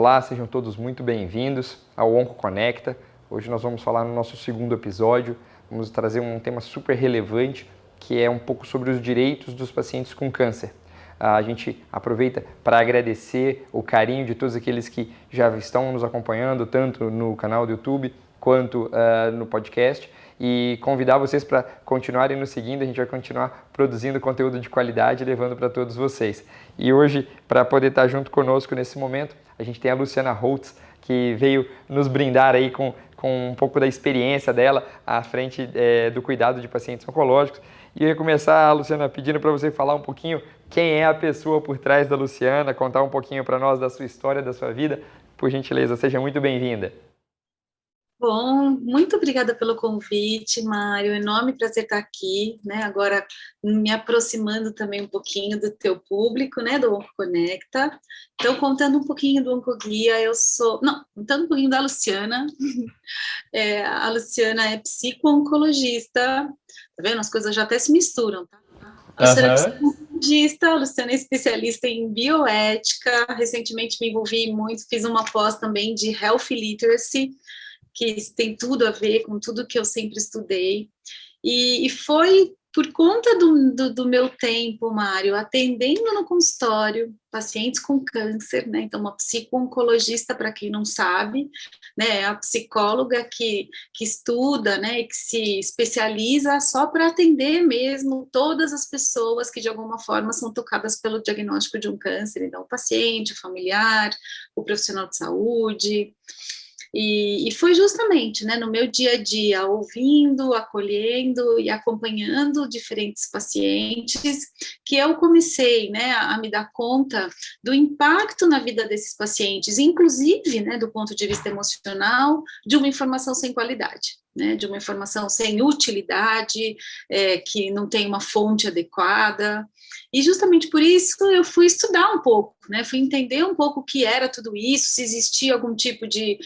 Olá, sejam todos muito bem-vindos ao OncoConecta. Hoje nós vamos falar no nosso segundo episódio, vamos trazer um tema super relevante, que é um pouco sobre os direitos dos pacientes com câncer. A gente aproveita para agradecer o carinho de todos aqueles que já estão nos acompanhando, tanto no canal do YouTube quanto no podcast, e convidar vocês para continuarem nos seguindo. A gente vai continuar produzindo conteúdo de qualidade e levando para todos vocês. E hoje, para poder estar junto conosco nesse momento, a gente tem a Luciana Holtz, que veio nos brindar aí com um pouco da experiência dela à frente do cuidado de pacientes oncológicos. E eu ia começar, Luciana, pedindo para você falar um pouquinho quem é a pessoa por trás da Luciana, contar um pouquinho para nós da sua história, da sua vida. Por gentileza, seja muito bem-vinda. Bom, muito obrigada pelo convite, Mário. Enorme prazer estar aqui, né? Agora me aproximando também um pouquinho do teu público, né? Do OncoConecta. Então, contando um pouquinho do Oncoguia, contando um pouquinho da Luciana. A Luciana é psico-oncologista. Tá vendo? As coisas já até se misturam, tá? A Luciana é psico-oncologista, a Luciana é especialista em bioética. Recentemente me envolvi muito, fiz uma pós também de Health Literacy, que tem tudo a ver com tudo que eu sempre estudei, e foi por conta do meu tempo, Mário, atendendo no consultório pacientes com câncer, né? Então, uma psico-oncologista, para quem não sabe, né, é a psicóloga que estuda, né, e que se especializa só para atender mesmo todas as pessoas que de alguma forma são tocadas pelo diagnóstico de um câncer, então o paciente, o familiar, o profissional de saúde. E foi justamente, né, no meu dia a dia, ouvindo, acolhendo e acompanhando diferentes pacientes, que eu comecei, né, a me dar conta do impacto na vida desses pacientes, inclusive, né, do ponto de vista emocional, de uma informação sem qualidade, né, de uma informação sem utilidade, que não tem uma fonte adequada. E justamente por isso eu fui estudar um pouco, né, fui entender um pouco o que era tudo isso, se existia algum tipo de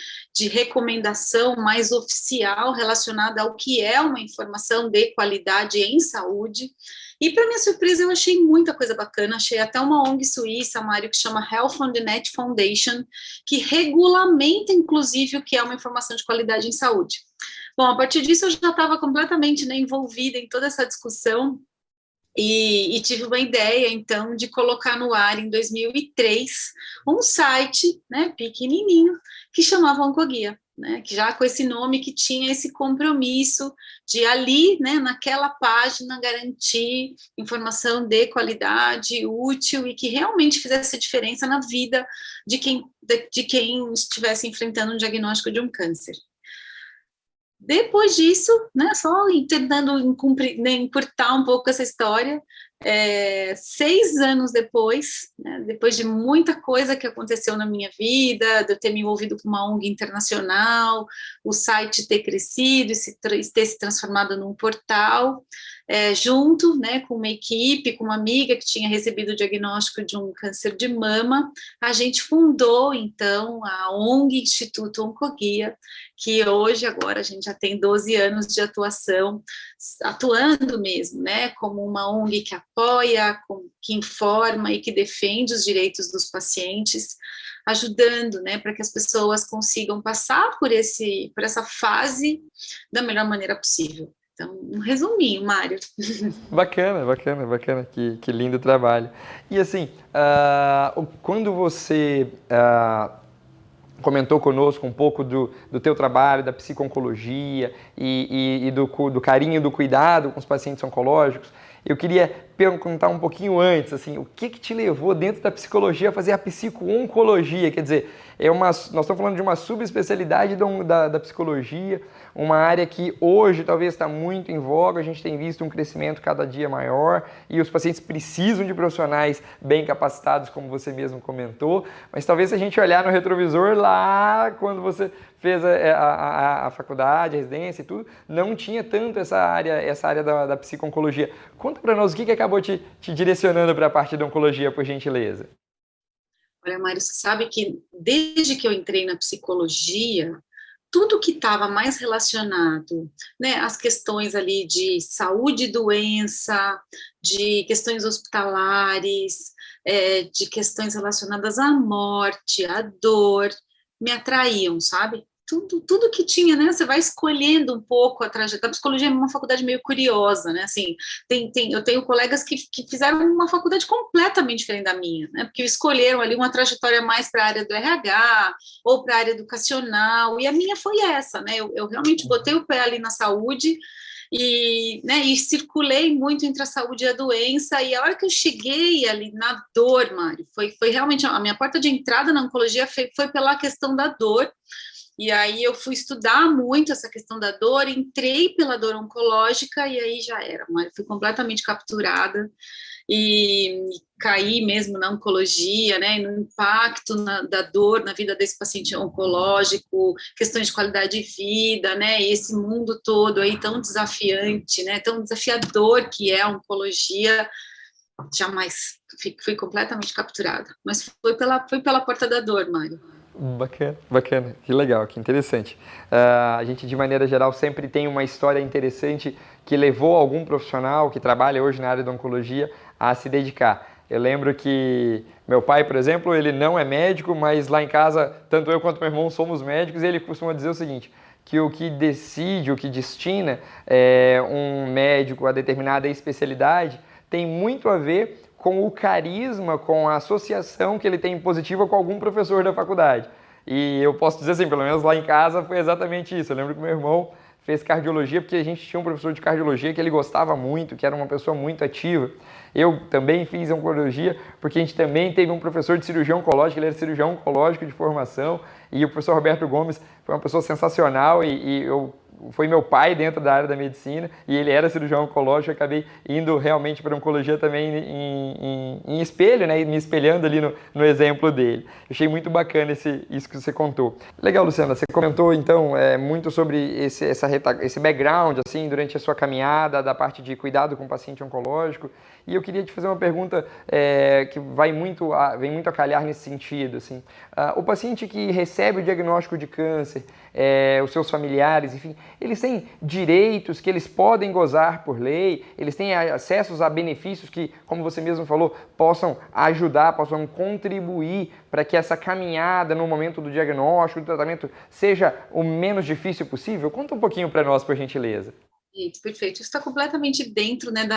recomendação mais oficial relacionada ao que é uma informação de qualidade em saúde. E, para minha surpresa, eu achei muita coisa bacana, achei até uma ONG suíça, Mário, que chama Health on the Net Foundation, que regulamenta, inclusive, o que é uma informação de qualidade em saúde. Bom, a partir disso, eu já estava completamente, né, envolvida em toda essa discussão, e tive uma ideia, então, de colocar no ar, em 2003, um site, né, pequenininho, que chamava Oncoguia, né, que já com esse nome, que tinha esse compromisso de ali, né, naquela página, garantir informação de qualidade, útil e que realmente fizesse diferença na vida de quem estivesse enfrentando um diagnóstico de um câncer. Depois disso, né, só tentando encurtar um pouco essa história, 6 anos depois, né, depois de muita coisa que aconteceu na minha vida, de eu ter me envolvido com uma ONG internacional, o site ter crescido e ter se transformado num portal, junto, né, com uma equipe, com uma amiga que tinha recebido o diagnóstico de um câncer de mama, a gente fundou, então, a ONG Instituto Oncoguia, que hoje, agora, a gente já tem 12 anos de atuação, atuando mesmo, né, como uma ONG que apoia, que informa e que defende os direitos dos pacientes, ajudando, né, para que as pessoas consigam passar por essa fase da melhor maneira possível. Então, um resuminho, Mário. Bacana, bacana, bacana, que lindo trabalho. E assim, quando você comentou conosco um pouco do teu trabalho, da psico-oncologia e do carinho e do cuidado com os pacientes oncológicos, eu queria perguntar um pouquinho antes, assim, o que te levou dentro da psicologia a fazer a psico-oncologia? Quer dizer, nós estamos falando de uma subespecialidade da psicologia, uma área que hoje talvez está muito em voga, a gente tem visto um crescimento cada dia maior e os pacientes precisam de profissionais bem capacitados, como você mesmo comentou, mas talvez se a gente olhar no retrovisor lá, quando você fez a faculdade, a residência e tudo, não tinha tanto essa área da psico-oncologia. Conta para nós o que acabou te direcionando para a parte da oncologia, por gentileza. Olha, Mário, você sabe que desde que eu entrei na psicologia, tudo que estava mais relacionado, né, às questões ali de saúde e doença, de questões hospitalares, de questões relacionadas à morte, à dor, me atraíam, sabe? Tudo que tinha, né? Você vai escolhendo um pouco a trajetória. A psicologia é uma faculdade meio curiosa, né? Assim, eu tenho colegas que fizeram uma faculdade completamente diferente da minha, né? Porque escolheram ali uma trajetória mais para a área do RH ou para a área educacional, e a minha foi essa, né? Eu realmente botei o pé ali na saúde e, né, e circulei muito entre a saúde e a doença, e a hora que eu cheguei ali na dor, Mário, foi realmente a minha porta de entrada na oncologia foi pela questão da dor. E aí eu fui estudar muito essa questão da dor, entrei pela dor oncológica e aí já era, mas fui completamente capturada e caí mesmo na oncologia, né, no impacto da dor na vida desse paciente oncológico, questões de qualidade de vida, né, e esse mundo todo aí tão desafiante, né, tão desafiador que é a oncologia, jamais fui completamente capturada, mas foi pela porta da dor, Mário. Bacana, bacana, que legal, que interessante. A gente, de maneira geral, sempre tem uma história interessante que levou algum profissional que trabalha hoje na área da oncologia a se dedicar. Eu lembro que meu pai, por exemplo, ele não é médico, mas lá em casa, tanto eu quanto meu irmão somos médicos, e ele costuma dizer o seguinte, que o que decide, o que destina um médico a determinada especialidade tem muito a ver com o carisma, com a associação que ele tem positiva com algum professor da faculdade. E eu posso dizer assim, pelo menos lá em casa foi exatamente isso. Eu lembro que meu irmão fez cardiologia porque a gente tinha um professor de cardiologia que ele gostava muito, que era uma pessoa muito ativa. Eu também fiz oncologia porque a gente também teve um professor de cirurgia oncológica, ele era cirurgião oncológico de formação, e o professor Roberto Gomes foi uma pessoa sensacional foi meu pai dentro da área da medicina e ele era cirurgião oncológico. Eu acabei indo realmente para a oncologia também em espelho, né? E me espelhando ali no exemplo dele. Eu achei muito bacana isso que você contou. Legal, Luciana, você comentou então muito sobre esse background assim, durante a sua caminhada, da parte de cuidado com o paciente oncológico. E eu queria te fazer uma pergunta que vem muito a calhar nesse sentido. Assim. O paciente que recebe o diagnóstico de câncer, os seus familiares, enfim, eles têm direitos que eles podem gozar por lei, eles têm acessos a benefícios que, como você mesmo falou, possam ajudar, possam contribuir para que essa caminhada no momento do diagnóstico, do tratamento, seja o menos difícil possível? Conta um pouquinho para nós, por gentileza. Perfeito. Isso está completamente dentro, né,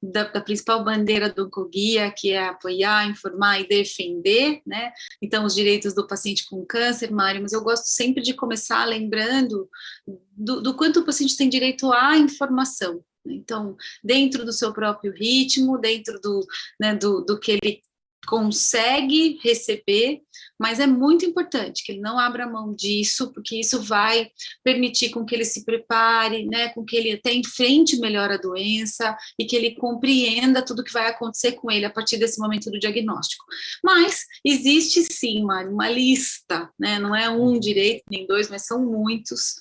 da principal bandeira do Oncoguia, que é apoiar, informar e defender, né, então os direitos do paciente com câncer, Mário, mas eu gosto sempre de começar lembrando do quanto o paciente tem direito à informação. Então, dentro do seu próprio ritmo, dentro do que ele consegue receber, mas é muito importante que ele não abra mão disso, porque isso vai permitir com que ele se prepare, né, com que ele até enfrente melhor a doença e que ele compreenda tudo que vai acontecer com ele a partir desse momento do diagnóstico. Mas existe sim, Mário, uma lista, né, não é um direito nem dois, mas são muitos,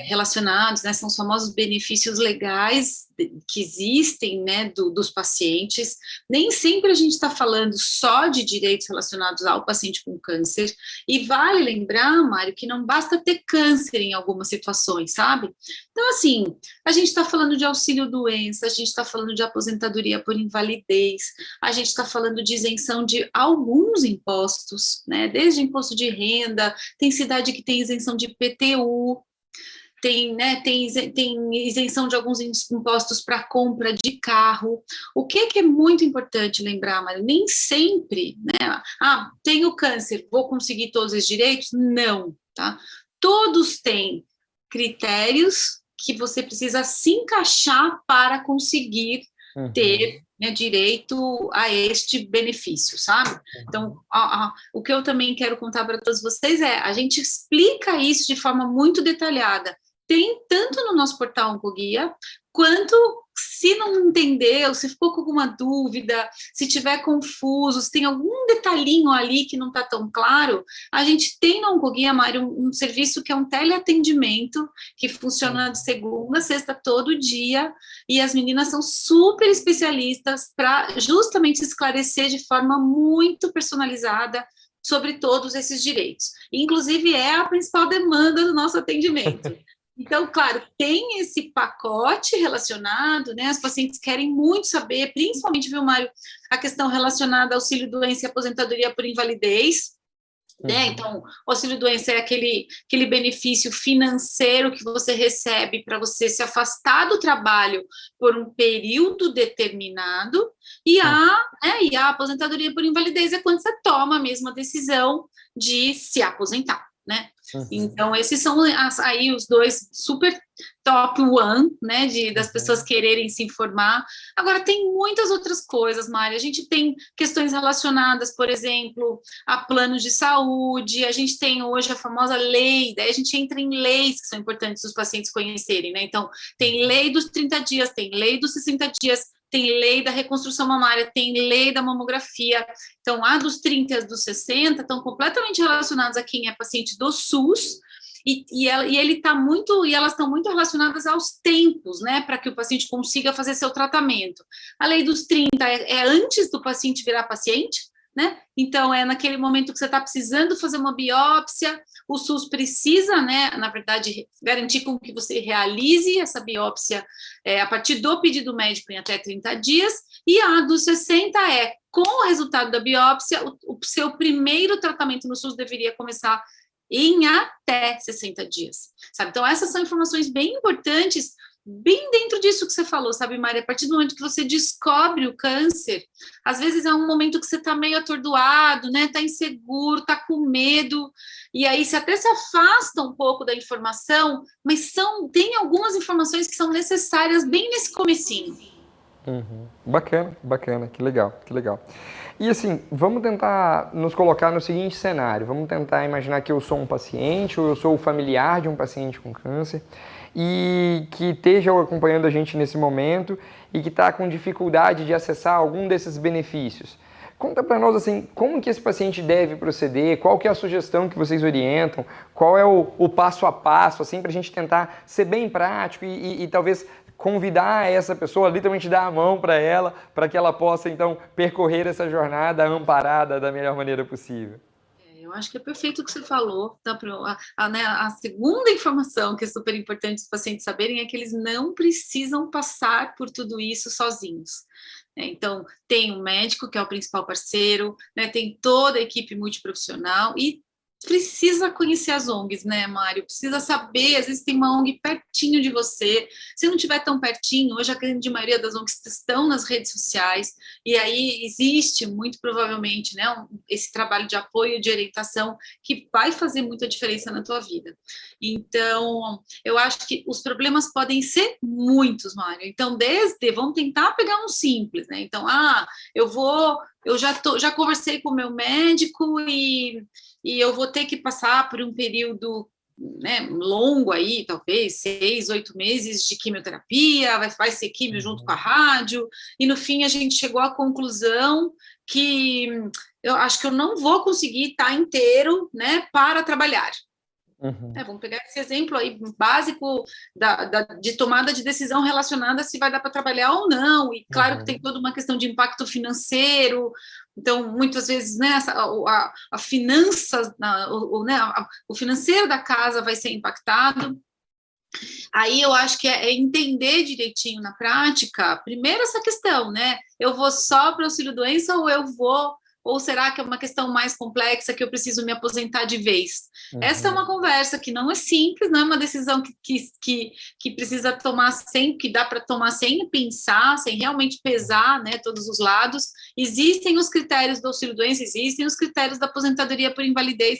relacionados, né, são os famosos benefícios legais que existem, né, dos pacientes. Nem sempre a gente está falando só de direitos relacionados ao paciente com câncer, e vale lembrar, Mário, que não basta ter câncer em algumas situações, sabe? Então, assim, a gente está falando de auxílio-doença, a gente está falando de aposentadoria por invalidez, a gente está falando de isenção de alguns impostos, né, desde imposto de renda, tem cidade que tem isenção de IPTU, tem isenção de alguns impostos para compra de carro. O que é muito importante lembrar, Mário? Nem sempre, né? Tenho câncer, vou conseguir todos os direitos? Não, tá? Todos têm critérios que você precisa se encaixar para conseguir ter, né, direito a este benefício, sabe? Então, o que eu também quero contar para todos vocês a gente explica isso de forma muito detalhada. Tem tanto no nosso portal Oncoguia, quanto se não entendeu, se ficou com alguma dúvida, se tiver confuso, se tem algum detalhinho ali que não está tão claro, a gente tem no Oncoguia, Mário, um serviço que é um teleatendimento, que funciona de segunda a sexta, todo dia, e as meninas são super especialistas para justamente esclarecer de forma muito personalizada sobre todos esses direitos. Inclusive, é a principal demanda do nosso atendimento. Então, claro, tem esse pacote relacionado, né? As pacientes querem muito saber, principalmente, viu, Mário, a questão relacionada ao auxílio-doença e aposentadoria por invalidez, né? Então, o auxílio-doença é aquele benefício financeiro que você recebe para você se afastar do trabalho por um período determinado, e a aposentadoria por invalidez é quando você toma a mesma decisão de se aposentar, né? Então, esses são aí os dois super top one, né, das pessoas quererem se informar. Agora, tem muitas outras coisas, Mari. A gente tem questões relacionadas, por exemplo, a planos de saúde, a gente tem hoje a famosa lei, daí a gente entra em leis que são importantes os pacientes conhecerem, né? Então, tem lei dos 30 dias, tem lei dos 60 dias, tem lei da reconstrução mamária, tem lei da mamografia. Então, a dos 30 e a dos 60 estão completamente relacionadas a quem é paciente do SUS, e elas estão muito relacionadas aos tempos, né, para que o paciente consiga fazer seu tratamento. A lei dos 30 é antes do paciente virar paciente, né? Então, é naquele momento que você está precisando fazer uma biópsia, o SUS precisa, né, na verdade, garantir com que você realize essa biópsia a partir do pedido médico em até 30 dias, e a dos 60 com o resultado da biópsia, o seu primeiro tratamento no SUS deveria começar em até 60 dias, sabe? Então, essas são informações bem importantes, bem dentro disso que você falou, sabe, Mari? A partir do momento que você descobre o câncer, às vezes é um momento que você está meio atordoado, né? Está inseguro, está com medo, e aí você até se afasta um pouco da informação, mas tem algumas informações que são necessárias bem nesse comecinho. Bacana, que legal. E assim, vamos tentar nos colocar no seguinte cenário, vamos tentar imaginar que eu sou um paciente ou eu sou o familiar de um paciente com câncer e que esteja acompanhando a gente nesse momento e que está com dificuldade de acessar algum desses benefícios. Conta para nós, assim, como que esse paciente deve proceder, qual que é a sugestão que vocês orientam, qual é o passo a passo, assim, para a gente tentar ser bem prático e talvez convidar essa pessoa, literalmente dar a mão para ela, para que ela possa, então, percorrer essa jornada amparada da melhor maneira possível. Eu acho que é perfeito o que você falou. A segunda informação que é super importante os pacientes saberem é que eles não precisam passar por tudo isso sozinhos. Então, tem um médico, que é o principal parceiro, né, tem toda a equipe multiprofissional e precisa conhecer as ONGs, né, Mário? Precisa saber, às vezes tem uma ONG pertinho de você. Se não estiver tão pertinho, hoje a grande maioria das ONGs estão nas redes sociais, e aí existe, muito provavelmente, né, esse trabalho de apoio, de orientação, que vai fazer muita diferença na tua vida. Então, eu acho que os problemas podem ser muitos, Mário. Então, vamos tentar pegar um simples, né? Então, eu já conversei com o meu médico e eu vou ter que passar por um período, né, longo aí, talvez 6, 8 meses de quimioterapia, vai ser quimio junto com a rádio, e no fim a gente chegou à conclusão que eu acho que eu não vou conseguir estar inteiro, né, para trabalhar. Vamos pegar esse exemplo aí básico de tomada de decisão relacionada a se vai dar para trabalhar ou não, e claro que tem toda uma questão de impacto financeiro. Então, muitas vezes, né, a finança, o financeiro da casa vai ser impactado. Aí eu acho que é entender direitinho na prática, primeiro essa questão, né? Eu vou só para o auxílio-doença ou será que é uma questão mais complexa que eu preciso me aposentar de vez? Essa é uma conversa que não é simples, não é uma decisão que precisa tomar que dá para tomar sem pensar, sem realmente pesar, né, todos os lados. Existem os critérios do auxílio-doença, existem os critérios da aposentadoria por invalidez.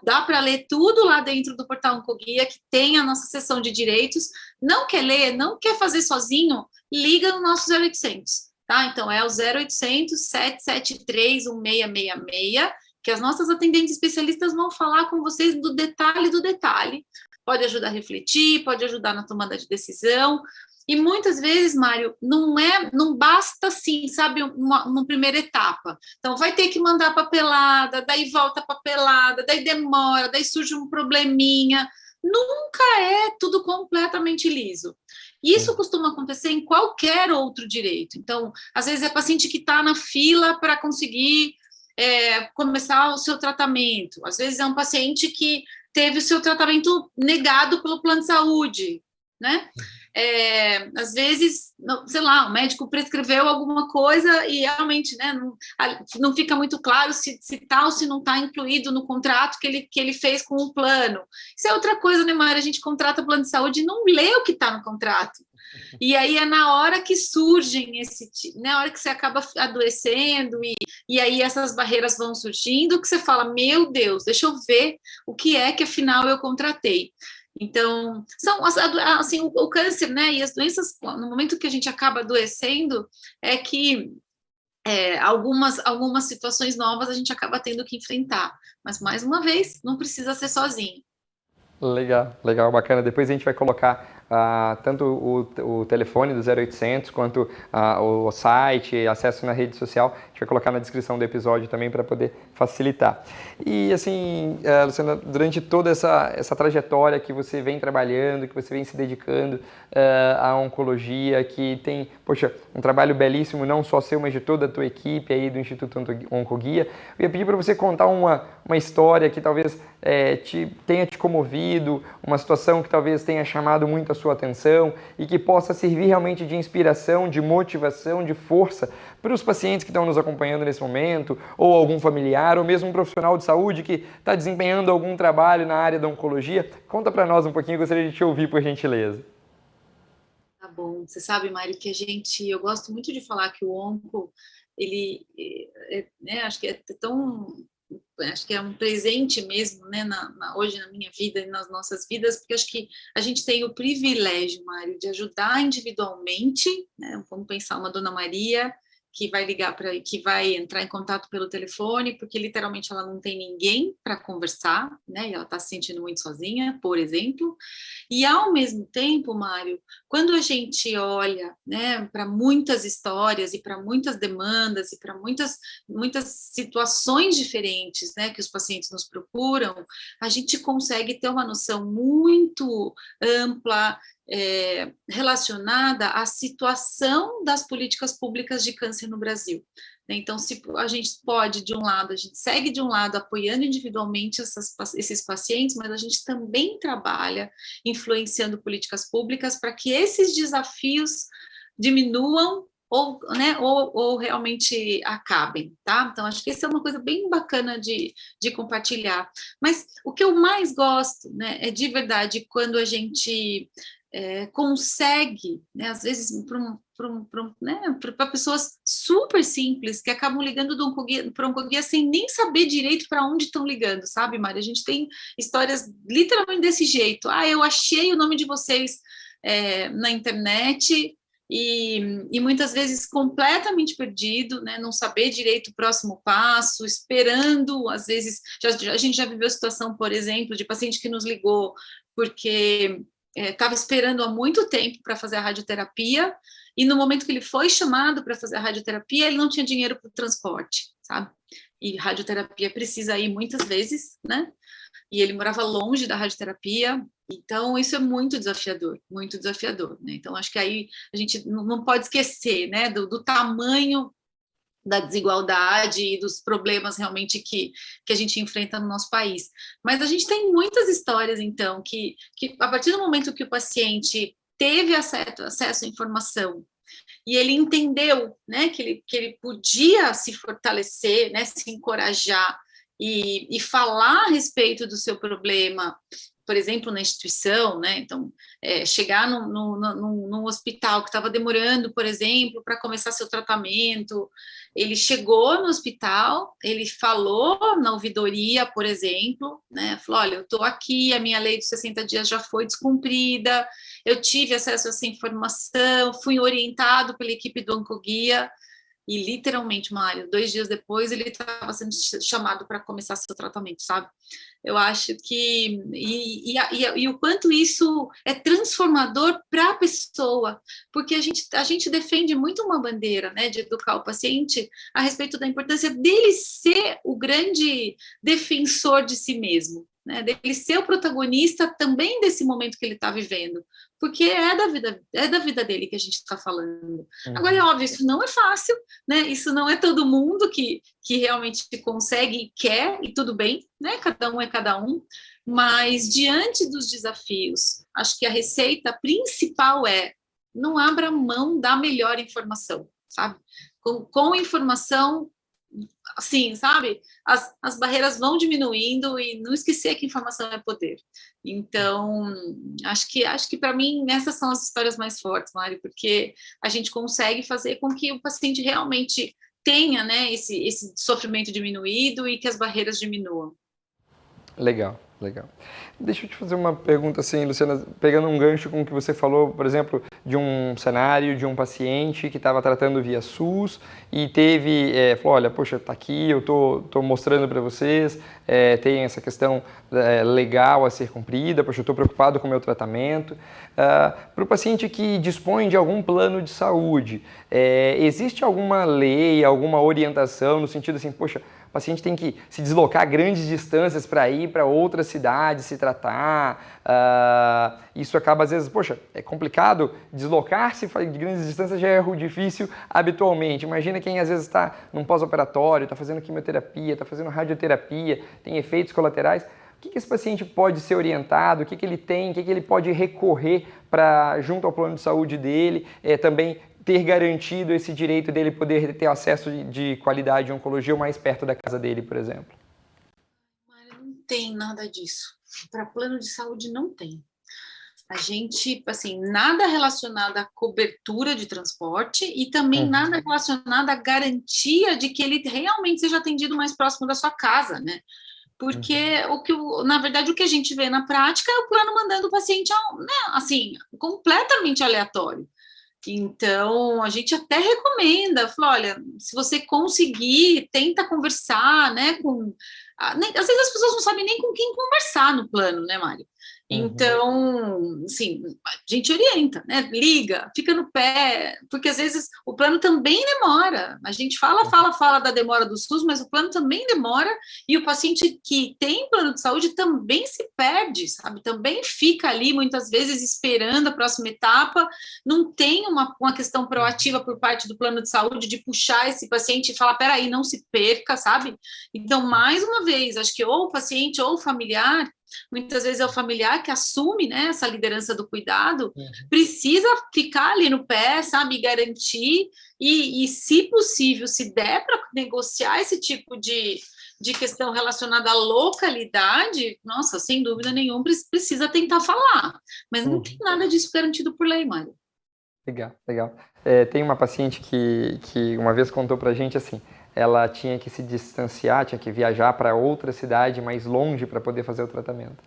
Dá para ler tudo lá dentro do portal Oncoguia, que tem a nossa seção de direitos. Não quer ler, não quer fazer sozinho, liga no nosso 0800. Tá? Então, é o 0800 773 1666, que as nossas atendentes especialistas vão falar com vocês do detalhe. Pode ajudar a refletir, pode ajudar na tomada de decisão. E muitas vezes, Mário, não basta assim, sabe, uma primeira etapa. Então, vai ter que mandar papelada, daí volta a papelada, daí demora, daí surge um probleminha. Nunca é tudo completamente liso. Isso costuma acontecer em qualquer outro direito. Então, às vezes é paciente que está na fila para conseguir começar o seu tratamento. Às vezes é um paciente que teve o seu tratamento negado pelo plano de saúde, né? Às vezes, sei lá, o médico prescreveu alguma coisa e realmente, né, não fica muito claro se tá ou se não está incluído no contrato que ele fez com o plano. Isso é outra coisa, né, Mara? A gente contrata plano de saúde e não lê o que está no contrato. E aí é na hora que surgem na hora que você acaba adoecendo e aí essas barreiras vão surgindo, que você fala, meu Deus, deixa eu ver o que é que afinal eu contratei. Então, são assim, o câncer, né, e as doenças, no momento que a gente acaba adoecendo, é que algumas situações novas a gente acaba tendo que enfrentar. Mas, mais uma vez, não precisa ser sozinho. Legal, legal, bacana. Depois a gente vai colocar tanto o telefone do 0800 quanto o site, acesso na rede social. A gente vai colocar na descrição do episódio também para poder facilitar. E assim, Luciana, durante toda essa trajetória que você vem trabalhando, que você vem se dedicando à oncologia, que tem, poxa, um trabalho belíssimo, não só seu, mas de toda a tua equipe aí do Instituto Oncoguia, eu ia pedir para você contar uma história que talvez tenha te comovido, uma situação que talvez tenha chamado muito a sua atenção e que possa servir realmente de inspiração, de motivação, de força para os pacientes que estão nos acompanhando nesse momento, ou algum familiar, ou mesmo um profissional de saúde que está desempenhando algum trabalho na área da oncologia. Conta para nós um pouquinho, gostaria de te ouvir, por gentileza. Tá bom. Você sabe, Mário, que eu gosto muito de falar que o onco, ele, né, acho que é um presente mesmo, né, hoje na minha vida e nas nossas vidas, porque acho que a gente tem o privilégio, Mário, de ajudar individualmente, né, vamos pensar uma Dona Maria que vai que vai entrar em contato pelo telefone, porque literalmente ela não tem ninguém para conversar, né, e ela está se sentindo muito sozinha, por exemplo, e ao mesmo tempo, Mário, quando a gente olha, né, para muitas histórias e para muitas demandas e para muitas situações diferentes, né, que os pacientes nos procuram, a gente consegue ter uma noção muito ampla, relacionada à situação das políticas públicas de câncer no Brasil. Então, se a gente pode, de um lado, a gente segue de um lado apoiando individualmente esses pacientes, mas a gente também trabalha influenciando políticas públicas para que esses desafios diminuam ou realmente acabem, tá? Então, acho que isso é uma coisa bem bacana de compartilhar. Mas o que eu mais gosto, né, é de verdade quando a gente consegue, né, às vezes para pessoas super simples que acabam ligando para um oncoguia sem nem saber direito para onde estão ligando, sabe, Mari? A gente tem histórias literalmente desse jeito. Eu achei o nome de vocês na internet e muitas vezes completamente perdido, né, não saber direito o próximo passo, esperando, às vezes, a gente já viveu a situação, por exemplo, de paciente que nos ligou porque estava esperando há muito tempo para fazer a radioterapia, e no momento que ele foi chamado para fazer a radioterapia, ele não tinha dinheiro para o transporte, sabe? E radioterapia precisa ir muitas vezes, né? E ele morava longe da radioterapia, então isso é muito desafiador, né? Então acho que aí a gente não pode esquecer, né, do tamanho da desigualdade e dos problemas realmente que a gente enfrenta no nosso país. Mas a gente tem muitas histórias, então, que a partir do momento que o paciente teve acesso à informação e ele entendeu, né, que ele podia se fortalecer, né, se encorajar e falar a respeito do seu problema, por exemplo, na instituição, né? Então, chegar num hospital que estava demorando, por exemplo, para começar seu tratamento, ele chegou no hospital, ele falou na ouvidoria, por exemplo, né? Falou, olha, eu estou aqui, a minha lei de 60 dias já foi descumprida, eu tive acesso a essa informação, fui orientado pela equipe do Oncoguia, e literalmente, Mário, 2 dias depois ele estava sendo chamado para começar seu tratamento, sabe? Eu acho que e o quanto isso é transformador para a pessoa, porque a gente defende muito uma bandeira, né, de educar o paciente a respeito da importância dele ser o grande defensor de si mesmo, né, dele ser o protagonista também desse momento que ele está vivendo, porque é da vida dele que a gente está falando. Agora, é óbvio, isso não é fácil, né? Isso não é todo mundo que realmente consegue e quer, e tudo bem, né? Cada um é cada um, Mas, diante dos desafios, acho que a receita principal é não abra mão da melhor informação, sabe? Com informação, assim, sabe? As barreiras vão diminuindo e não esquecer que informação é poder. Então, acho que para mim, essas são as histórias mais fortes, Mário, porque a gente consegue fazer com que o paciente realmente tenha, né, esse sofrimento diminuído e que as barreiras diminuam. Legal, legal. Deixa eu te fazer uma pergunta assim, Luciana, pegando um gancho com o que você falou, por exemplo, de um cenário de um paciente que estava tratando via SUS e teve, falou, olha, poxa, tá aqui, eu tô mostrando para vocês, tem essa questão legal a ser cumprida, poxa, eu estou preocupado com o meu tratamento. Para o paciente que dispõe de algum plano de saúde, existe alguma lei, alguma orientação no sentido assim, poxa, o paciente tem que se deslocar grandes distâncias para ir para outra cidade se tratar. Isso acaba, às vezes, poxa, é complicado deslocar-se de grandes distâncias, já é difícil habitualmente. Imagina quem às vezes está num pós-operatório, está fazendo quimioterapia, está fazendo radioterapia, tem efeitos colaterais. O que esse paciente pode ser orientado, o que ele tem, o que ele pode recorrer para, junto ao plano de saúde dele, também ter garantido esse direito dele poder ter acesso de qualidade de oncologia mais perto da casa dele, por exemplo? Não tem nada disso. Para plano de saúde não tem. A gente, assim, nada relacionado à cobertura de transporte e também nada relacionado à garantia de que ele realmente seja atendido mais próximo da sua casa, né? Porque na verdade, o que a gente vê na prática é o plano mandando o paciente, né, assim, completamente aleatório. Então, a gente até recomenda, fala, olha, se você conseguir, tenta conversar, né, às vezes as pessoas não sabem nem com quem conversar no plano, né, Mário? Então, assim, a gente orienta, né? Liga, fica no pé, porque às vezes o plano também demora. A gente fala da demora do SUS, mas o plano também demora e o paciente que tem plano de saúde também se perde, sabe? Também fica ali muitas vezes esperando a próxima etapa, não tem uma questão proativa por parte do plano de saúde de puxar esse paciente e falar, peraí, não se perca, sabe? Então, mais uma vez, acho que ou o paciente ou o familiar, muitas vezes é o familiar que assume, né, essa liderança do cuidado, precisa ficar ali no pé, sabe, garantir e se possível, se der para negociar esse tipo de questão relacionada à localidade, nossa, sem dúvida nenhuma, precisa tentar falar, mas não tem nada disso garantido por lei, Mário. Legal, legal. Tem uma paciente que uma vez contou pra gente assim, ela tinha que se distanciar, tinha que viajar para outra cidade mais longe para poder fazer o tratamento.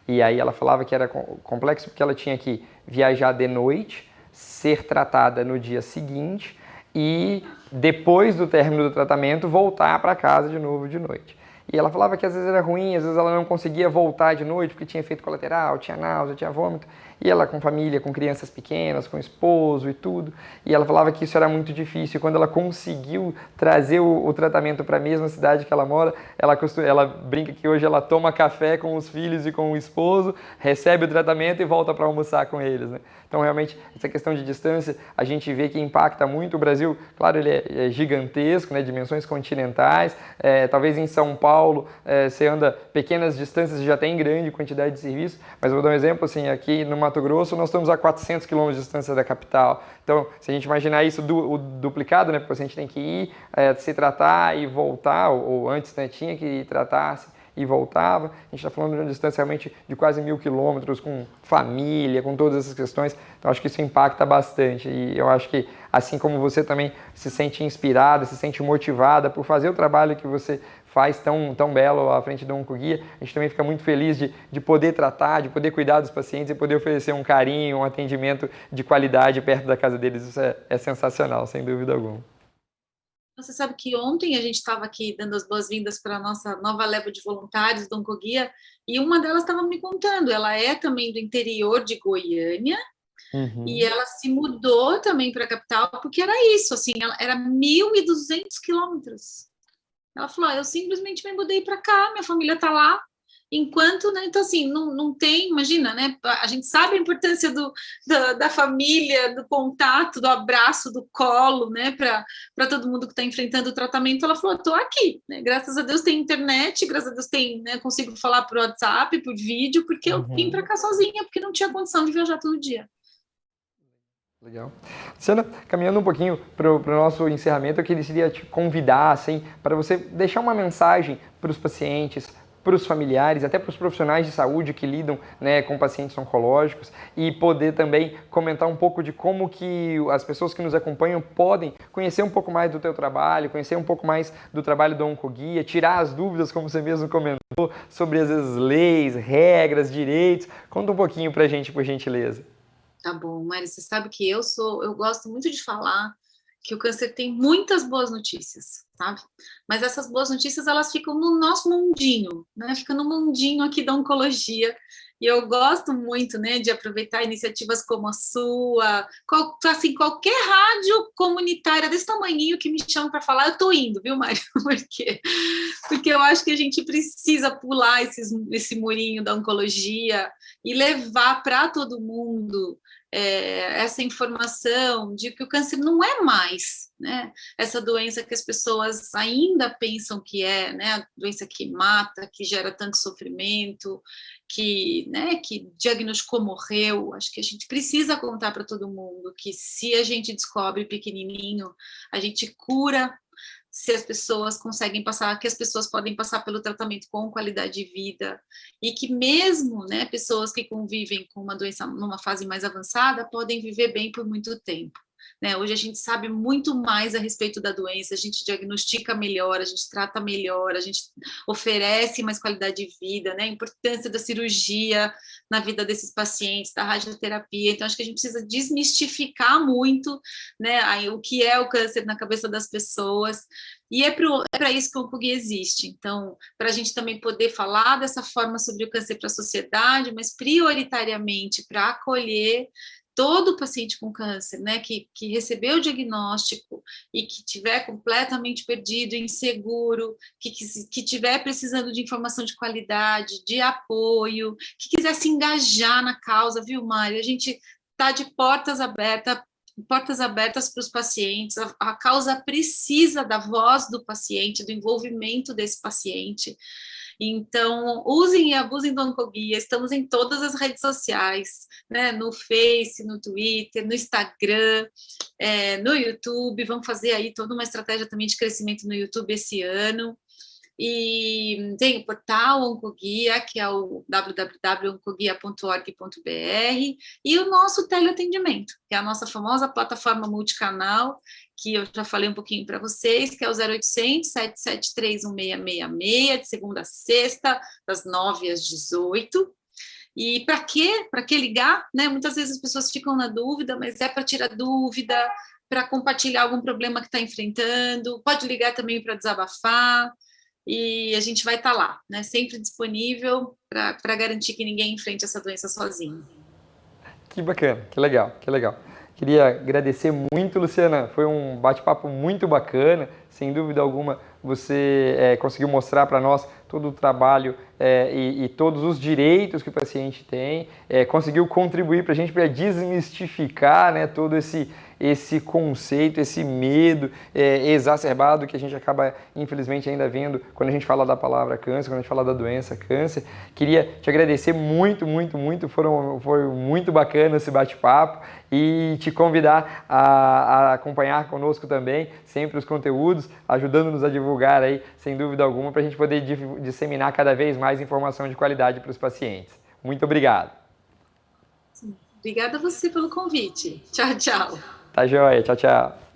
E aí ela falava que era complexo porque ela tinha que viajar de noite, ser tratada no dia seguinte e depois do término do tratamento voltar para casa de novo de noite. E ela falava que às vezes era ruim, às vezes ela não conseguia voltar de noite porque tinha efeito colateral, tinha náusea, tinha vômito. E ela com família, com crianças pequenas, com esposo e tudo. E ela falava que isso era muito difícil. Quando ela conseguiu trazer o tratamento para a mesma cidade que ela mora, ela brinca que hoje ela toma café com os filhos e com o esposo, recebe o tratamento e volta para almoçar com eles, né? Então, realmente, essa questão de distância, a gente vê que impacta muito o Brasil. Claro, ele é gigantesco, né? Dimensões continentais. Talvez em São Paulo, você anda pequenas distâncias e já tem grande quantidade de serviço. Mas eu vou dar um exemplo, assim, aqui no Mato Grosso, nós estamos a 400 quilômetros de distância da capital. Então, se a gente imaginar isso duplicado, né? Porque a gente tem que ir, se tratar e voltar, ou antes, né, tinha que ir tratar-se e voltava. A gente está falando de uma distância realmente de quase 1.000 quilômetros, com família, com todas essas questões. Então, acho que isso impacta bastante. E eu acho que, assim como você também se sente inspirada, se sente motivada por fazer o trabalho que você faz tão belo à frente do Oncoguia, a gente também fica muito feliz de poder tratar, de poder cuidar dos pacientes e poder oferecer um carinho, um atendimento de qualidade perto da casa deles. Isso é sensacional, sem dúvida alguma. Você sabe que ontem a gente estava aqui dando as boas-vindas para a nossa nova leva de voluntários do Oncoguia e uma delas estava me contando, ela é também do interior de Goiânia e ela se mudou também para a capital porque era isso, assim, era 1.200 quilômetros. Ela falou, eu simplesmente me mudei para cá, minha família está lá enquanto, né, então assim, não tem, imagina, né, a gente sabe a importância da família, do contato, do abraço, do colo, né, para todo mundo que está enfrentando o tratamento. Ela falou, estou aqui, né, graças a Deus tem internet, graças a Deus tem, né, consigo falar por WhatsApp, por vídeo, porque eu vim para cá sozinha, porque não tinha condição de viajar todo dia. Legal. Luciana, caminhando um pouquinho para o nosso encerramento, eu queria te convidar, assim, para você deixar uma mensagem para os pacientes, para os familiares, até para os profissionais de saúde que lidam, né, com pacientes oncológicos, e poder também comentar um pouco de como que as pessoas que nos acompanham podem conhecer um pouco mais do teu trabalho, conhecer um pouco mais do trabalho do Oncoguia, tirar as dúvidas, como você mesmo comentou, sobre às vezes leis, regras, direitos. Conta um pouquinho para a gente, por gentileza. Tá bom, Mari, você sabe que eu gosto muito de falar que o câncer tem muitas boas notícias, sabe? Mas essas boas notícias, elas ficam no nosso mundinho, né? Fica no mundinho aqui da oncologia. E eu gosto muito, né, de aproveitar iniciativas como a sua, assim, qualquer rádio comunitária desse tamanhinho que me chama para falar, eu tô indo, viu, Mário? Porque eu acho que a gente precisa pular esse murinho da oncologia e levar para todo mundo essa informação de que o câncer não é mais, né, essa doença que as pessoas ainda pensam que é, né, a doença que mata, que gera tanto sofrimento, né, que diagnosticou, morreu. Acho que a gente precisa contar para todo mundo que se a gente descobre pequenininho, a gente cura, se as pessoas conseguem passar, que as pessoas podem passar pelo tratamento com qualidade de vida, e que mesmo, né, pessoas que convivem com uma doença numa fase mais avançada podem viver bem por muito tempo. Né? Hoje a gente sabe muito mais a respeito da doença, a gente diagnostica melhor, a gente trata melhor, a gente oferece mais qualidade de vida, né? A importância da cirurgia na vida desses pacientes, da radioterapia. Então, acho que a gente precisa desmistificar muito, né, o que é o câncer na cabeça das pessoas, e é para isso que o Oncoguia existe. Então, para a gente também poder falar dessa forma sobre o câncer para a sociedade, mas prioritariamente para acolher todo paciente com câncer, né, que recebeu o diagnóstico e que tiver completamente perdido, inseguro, que tiver precisando de informação de qualidade, de apoio, que quiser se engajar na causa, viu, Mário? A gente está de portas abertas para os pacientes, a causa precisa da voz do paciente, do envolvimento desse paciente. Então, usem e abusem do Oncoguia, estamos em todas as redes sociais, né? No Face, no Twitter, no Instagram, no YouTube, vamos fazer aí toda uma estratégia também de crescimento no YouTube esse ano. E tem o portal Oncoguia, que é o www.oncoguia.org.br, e o nosso teleatendimento, que é a nossa famosa plataforma multicanal, que eu já falei um pouquinho para vocês, que é o 0800 773 1666, de segunda a sexta, das 9 às 18. E para quê? Para que ligar? Né? Muitas vezes as pessoas ficam na dúvida, mas é para tirar dúvida, para compartilhar algum problema que está enfrentando, pode ligar também para desabafar, e a gente vai estar lá, né? Sempre disponível para garantir que ninguém enfrente essa doença sozinho. Que bacana, que legal, que legal. Queria agradecer muito, Luciana. Foi um bate-papo muito bacana. Sem dúvida alguma, você conseguiu mostrar para nós todo o trabalho e todos os direitos que o paciente tem. Conseguiu contribuir para a gente para desmistificar, né, todo esse conceito, esse medo exacerbado que a gente acaba, infelizmente, ainda vendo quando a gente fala da palavra câncer, quando a gente fala da doença câncer. Queria te agradecer muito, muito, muito. Foi muito bacana esse bate-papo e te convidar a acompanhar conosco também sempre os conteúdos, ajudando-nos a divulgar aí, sem dúvida alguma, para a gente poder disseminar cada vez mais informação de qualidade para os pacientes. Muito obrigado. Obrigada a você pelo convite. Tchau, tchau. Tá joia. Tchau, tchau.